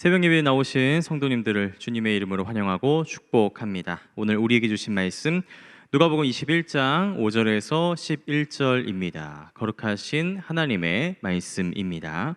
새벽 예배에 나오신 성도님들을 주님의 이름으로 환영하고 축복합니다. 오늘 우리에게 주신 말씀 누가복음 21장 5절에서 11절입니다. 거룩하신 하나님의 말씀입니다.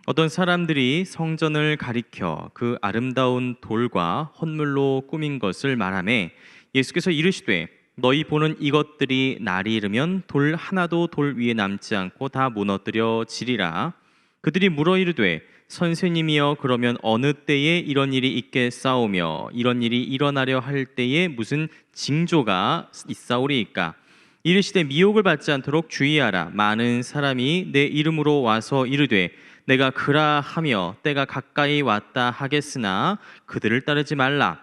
어떤 사람들이 성전을 가리켜 그 아름다운 돌과 헌물로 꾸민 것을 말하매 예수께서 이르시되 너희 보는 이것들이 날이 이르면 돌 하나도 돌 위에 남지 않고 다 무너뜨려 지리라. 그들이 물어 이르되 선생님이여 그러면 어느 때에 이런 일이 있겠사오며 이런 일이 일어나려 할 때에 무슨 징조가 있사오리이까? 이르시되 미혹을 받지 않도록 주의하라. 많은 사람이 내 이름으로 와서 이르되 내가 그라 하며 때가 가까이 왔다 하겠으나 그들을 따르지 말라.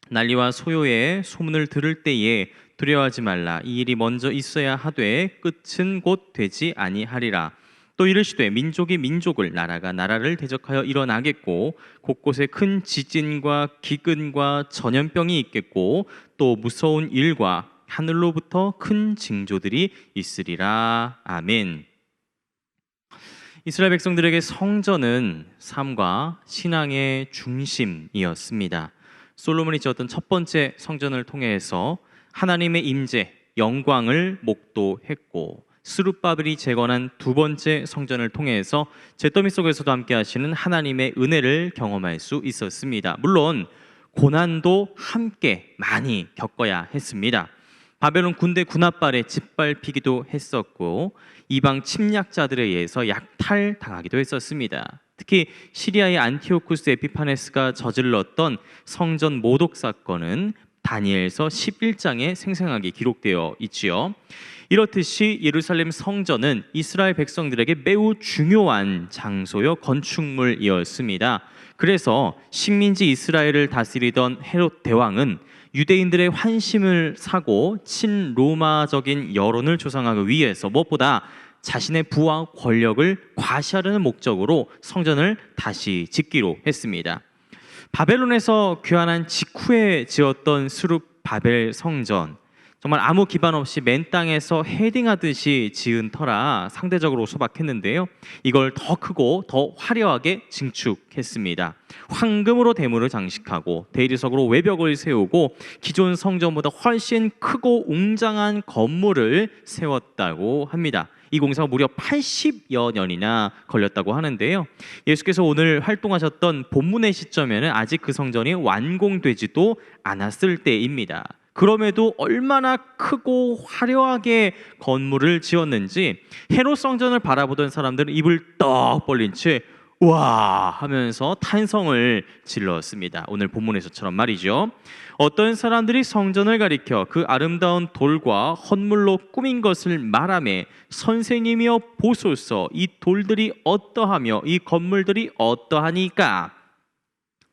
난리와 소요의 소문을 들을 때에 두려워하지 말라. 이 일이 먼저 있어야 하되 끝은 곧 되지 아니하리라. 또 이르시되 민족이 민족을 나라가 나라를 대적하여 일어나겠고 곳곳에 큰 지진과 기근과 전염병이 있겠고 또 무서운 일과 하늘로부터 큰 징조들이 있으리라. 아멘. 이스라엘 백성들에게 성전은 삶과 신앙의 중심이었습니다. 솔로몬이 지었던 첫 번째 성전을 통해서 하나님의 임재, 영광을 목도했고 스룹바벨이 재건한 두 번째 성전을 통해서 잿더미 속에서도 함께 하시는 하나님의 은혜를 경험할 수 있었습니다. 물론 고난도 함께 많이 겪어야 했습니다. 바벨론 군대 군합발에 짓밟히기도 했었고 이방 침략자들에 의해서 약탈당하기도 했었습니다. 특히 시리아의 안티오쿠스 에피파네스가 저질렀던 성전 모독 사건은 다니엘서 11장에 생생하게 기록되어 있지요. 이렇듯이 예루살렘 성전은 이스라엘 백성들에게 매우 중요한 장소요 건축물이었습니다. 그래서 식민지 이스라엘을 다스리던 헤롯 대왕은 유대인들의 환심을 사고 친로마적인 여론을 조성하기 위해서 무엇보다 자신의 부와 권력을 과시하려는 목적으로 성전을 다시 짓기로 했습니다. 바벨론에서 귀환한 직후에 지었던 스룹바벨 성전, 정말 아무 기반 없이 맨 땅에서 헤딩하듯이 지은 터라 상대적으로 소박했는데요. 이걸 더 크고 더 화려하게 증축했습니다. 황금으로 대문을 장식하고 대리석으로 외벽을 세우고 기존 성전보다 훨씬 크고 웅장한 건물을 세웠다고 합니다. 이 공사가 무려 80여 년이나 걸렸다고 하는데요. 예수께서 오늘 활동하셨던 본문의 시점에는 아직 그 성전이 완공되지도 않았을 때입니다. 그럼에도 얼마나 크고 화려하게 건물을 지었는지 헤롯 성전을 바라보던 사람들은 입을 떡 벌린 채 와 하면서 탄성을 질렀습니다. 오늘 본문에서처럼 말이죠. 어떤 사람들이 성전을 가리켜 그 아름다운 돌과 헌물로 꾸민 것을 말하며 선생님이여 보소서 이 돌들이 어떠하며 이 건물들이 어떠하니까?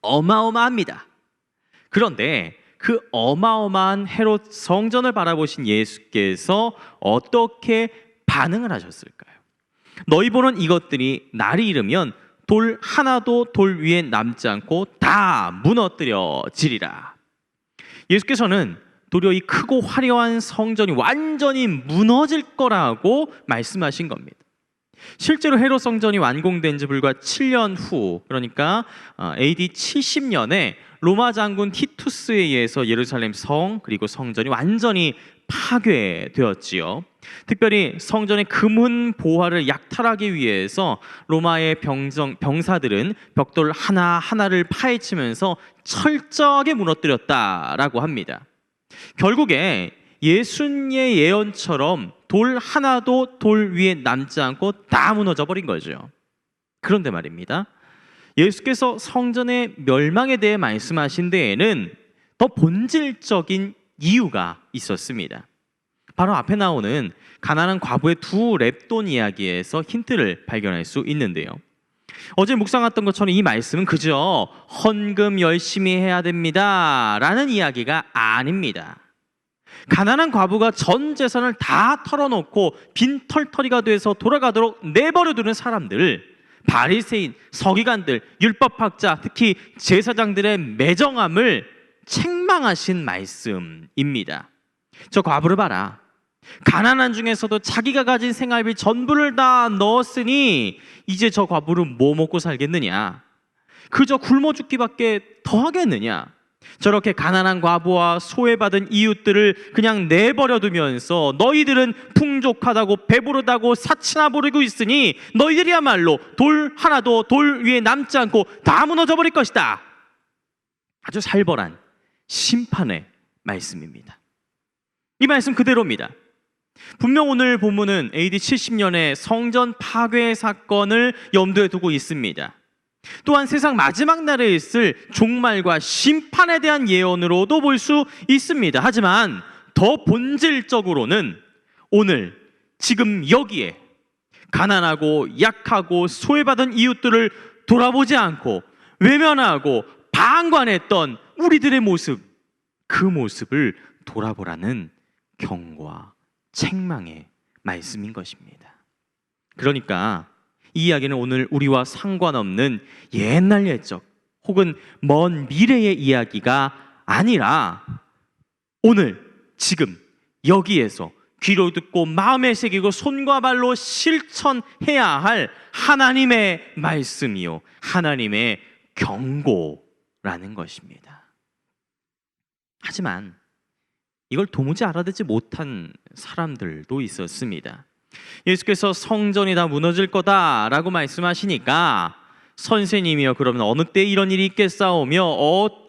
어마어마합니다. 그런데 그 어마어마한 헤롯 성전을 바라보신 예수께서 어떻게 반응을 하셨을까요? 너희 보는 이것들이 날이 이르면 돌 하나도 돌 위에 남지 않고 다 무너뜨려지리라. 예수께서는 도리어 이 크고 화려한 성전이 완전히 무너질 거라고 말씀하신 겁니다. 실제로 헤롯 성전이 완공된 지 불과 7년 후, 그러니까 AD 70년에 로마 장군 티투스에 의해서 예루살렘 성 그리고 성전이 완전히 파괴되었지요. 특별히 성전의 금은 보화를 약탈하기 위해서 로마의 병사들은 벽돌 하나하나를 파헤치면서 철저하게 무너뜨렸다라고 합니다. 결국에 예수님의 예언처럼 돌 하나도 돌 위에 남지 않고 다 무너져 버린 거죠. 그런데 말입니다, 예수께서 성전의 멸망에 대해 말씀하신 데에는 더 본질적인 이유가 있었습니다. 바로 앞에 나오는 가난한 과부의 두 렙돈 이야기에서 힌트를 발견할 수 있는데요. 어제 묵상했던 것처럼 이 말씀은 그저 헌금 열심히 해야 됩니다 라는 이야기가 아닙니다. 가난한 과부가 전 재산을 다 털어놓고 빈털터리가 돼서 돌아가도록 내버려두는 사람들, 바리새인, 서기관들, 율법학자, 특히 제사장들의 매정함을 책망하신 말씀입니다. 저 과부를 봐라. 가난한 중에서도 자기가 가진 생활비 전부를 다 넣었으니 이제 저 과부는 뭐 먹고 살겠느냐. 그저 굶어 죽기밖에 더 하겠느냐? 저렇게 가난한 과부와 소외받은 이웃들을 그냥 내버려 두면서 너희들은 풍족하다고 배부르다고 사치나 부르고 있으니 너희들이야말로 돌 하나도 돌 위에 남지 않고 다 무너져 버릴 것이다. 아주 살벌한 심판의 말씀입니다. 이 말씀 그대로입니다. 분명 오늘 본문은 AD 70년의 성전 파괴 사건을 염두에 두고 있습니다. 또한 세상 마지막 날에 있을 종말과 심판에 대한 예언으로도 볼 수 있습니다. 하지만 더 본질적으로는 오늘 지금 여기에 가난하고 약하고 소외받은 이웃들을 돌아보지 않고 외면하고 방관했던 우리들의 모습, 그 모습을 돌아보라는 경고와 책망의 말씀인 것입니다. 그러니까 이 이야기는 오늘 우리와 상관없는 옛날 옛적 혹은 먼 미래의 이야기가 아니라 오늘 지금 여기에서 귀로 듣고 마음에 새기고 손과 발로 실천해야 할 하나님의 말씀이요, 하나님의 경고라는 것입니다. 하지만 이걸 도무지 알아듣지 못한 사람들도 있었습니다. 예수께서 성전이 다 무너질 거다라고 말씀하시니까 선생님이여 그러면 어느 때 이런 일이 있겠사오며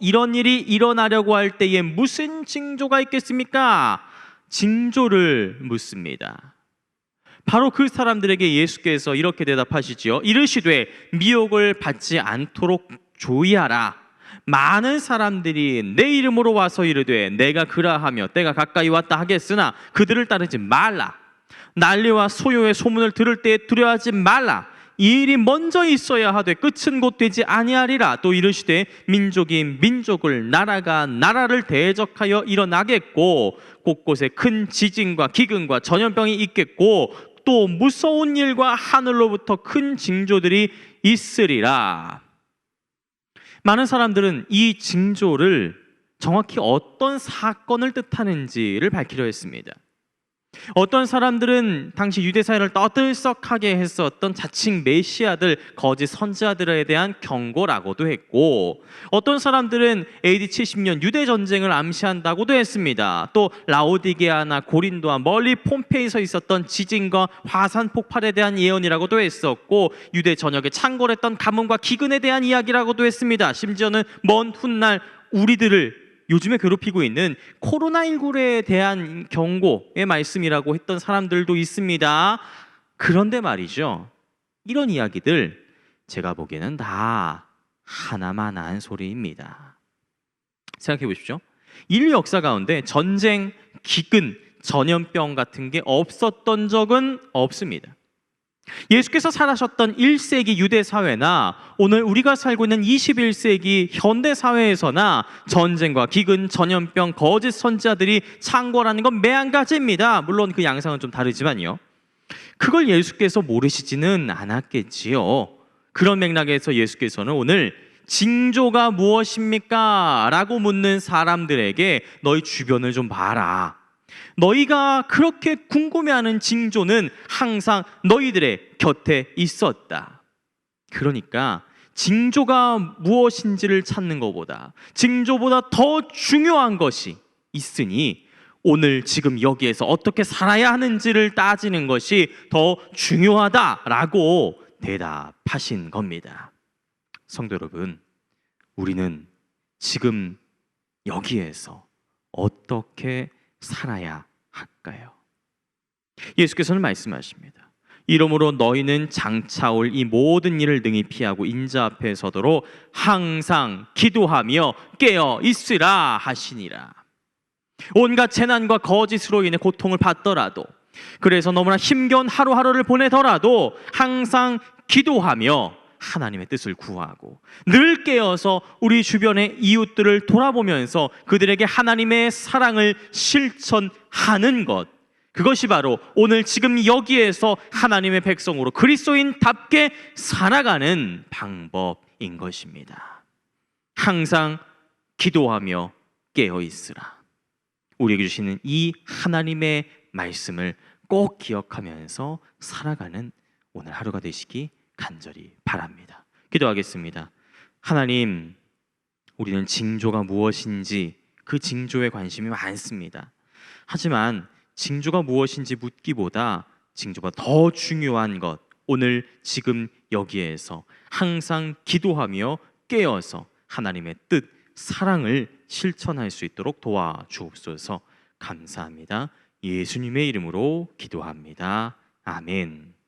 이런 일이 일어나려고 할 때에 무슨 징조가 있겠습니까? 징조를 묻습니다. 바로 그 사람들에게 예수께서 이렇게 대답하시지요. 이르시되 미혹을 받지 않도록 조의하라. 많은 사람들이 내 이름으로 와서 이르되 내가 그라하며 때가 가까이 왔다 하겠으나 그들을 따르지 말라. 난리와 소요의 소문을 들을 때에 두려워하지 말라. 이 일이 먼저 있어야 하되 끝은 곧 되지 아니하리라. 또 이르시되 민족이 민족을 나라가 나라를 대적하여 일어나겠고 곳곳에 큰 지진과 기근과 전염병이 있겠고 또 무서운 일과 하늘로부터 큰 징조들이 있으리라. 많은 사람들은 이 징조를 정확히 어떤 사건을 뜻하는지를 밝히려 했습니다. 어떤 사람들은 당시 유대 사회를 떠들썩하게 했었던 자칭 메시아들, 거짓 선지자들에 대한 경고라고도 했고, 어떤 사람들은 AD 70년 유대 전쟁을 암시한다고도 했습니다. 또 라오디게아나 고린도와 멀리 폼페이에서 있었던 지진과 화산 폭발에 대한 예언이라고도 했었고, 유대 전역에 창궐했던 가뭄과 기근에 대한 이야기라고도 했습니다. 심지어는 먼 훗날 우리들을 요즘에 괴롭히고 있는 코로나19에 대한 경고의 말씀이라고 했던 사람들도 있습니다. 그런데 말이죠, 이런 이야기들 제가 보기에는 다 하나만한 소리입니다. 생각해 보십시오. 인류 역사 가운데 전쟁, 기근, 전염병 같은 게 없었던 적은 없습니다. 예수께서 살아셨던 1세기 유대 사회나 오늘 우리가 살고 있는 21세기 현대 사회에서나 전쟁과 기근, 전염병, 거짓 선지자들이 창궐하는 건 매한가지입니다. 물론 그 양상은 좀 다르지만요. 그걸 예수께서 모르시지는 않았겠지요. 그런 맥락에서 예수께서는 오늘 징조가 무엇입니까? 라고 묻는 사람들에게 너희 주변을 좀 봐라. 너희가 그렇게 궁금해하는 징조는 항상 너희들의 곁에 있었다. 그러니까 징조가 무엇인지를 찾는 것보다 징조보다 더 중요한 것이 있으니 오늘 지금 여기에서 어떻게 살아야 하는지를 따지는 것이 더 중요하다라고 대답하신 겁니다. 성도 여러분, 우리는 지금 여기에서 어떻게 살아야 할까요? 예수께서는 말씀하십니다. 이러므로 너희는 장차 올 이 모든 일을 능히 피하고 인자 앞에 서도록 항상 기도하며 깨어 있으라 하시니라. 온갖 재난과 거짓으로 인해 고통을 받더라도, 그래서 너무나 힘겨운 하루하루를 보내더라도 항상 기도하며 하나님의 뜻을 구하고 늘 깨어서 우리 주변의 이웃들을 돌아보면서 그들에게 하나님의 사랑을 실천하는 것, 그것이 바로 오늘 지금 여기에서 하나님의 백성으로 그리스도인답게 살아가는 방법인 것입니다. 항상 기도하며 깨어 있으라. 우리에게 주시는 이 하나님의 말씀을 꼭 기억하면서 살아가는 오늘 하루가 되시기 간절히 바랍니다. 기도하겠습니다. 하나님, 우리는 징조가 무엇인지 그 징조에 관심이 많습니다. 하지만 징조가 무엇인지 묻기보다 징조가 더 중요한 것, 오늘 지금 여기에서 항상 기도하며 깨어서 하나님의 뜻, 사랑을 실천할 수 있도록 도와주옵소서. 감사합니다. 예수님의 이름으로 기도합니다. 아멘.